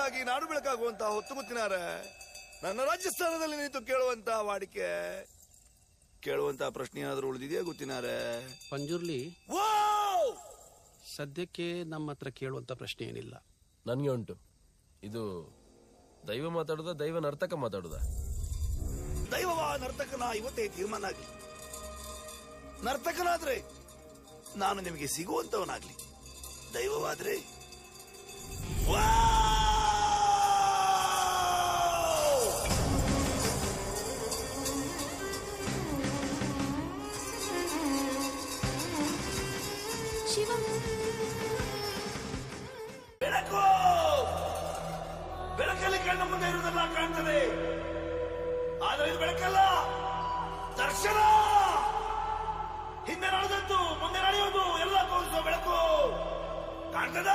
ಬೆಳಕಾಗಿ ನಾಡು ಬೆಳಕಾಗುವಂತ ಹೊತ್ತು ಮುತ್ತಿನಾರ ನನ್ನ ರಾಜಸ್ಥಾನದಲ್ಲಿ ನಿಂತು ಕೇಳುವಂತ ವಾಡಿಕೆ ಕೇಳುವಂತ ಪ್ರಶ್ನೆ ಏನಾದ್ರೂ ಉಳಿದಿದೆಯಾ ಗೊತ್ತಿನಾರೆ? ಪಂಜುರ್ಲಿ, ಸದ್ಯಕ್ಕೆ ನಮ್ಮ ಹತ್ರ ಕೇಳುವಂತ ಪ್ರಶ್ನೆ ಏನಿಲ್ಲ. ನನ್ಗೆ ಉಂಟು. ಇದು ದೈವ ಮಾತಾಡುದ, ದೈವ ನರ್ತಕ ಮಾತಾಡುದ? ದೈವವ ನರ್ತಕನ ಇವತ್ತೇ ತೀರ್ಮಾನ ಆಗ್ಲಿ. ನರ್ತಕನಾದ್ರೆ ನಾನು ನಿಮಗೆ ಸಿಗುವಂತವನಾಗ್ಲಿ, ದೈವವಾದ್ರೆ ಶಿವ. ಬೆಳಕು, ಬೆಳಕಲ್ಲಿ ಕಣ್ಣ ಮುಂದೆ ಇರುವುದೆಲ್ಲ ಕಾಣ್ತದೆ, ಆದರೆ ಇದು ಬೆಳಕಲ್ಲ, ದರ್ಶನ. ಹಿಂದೆ ನಡೆದದ್ದು ಮುಂದೆ ನಡೆಯುವುದು ಎಲ್ಲ ತೋರಿಸುವ ಬೆಳಕು ಕಾಣ್ತದ.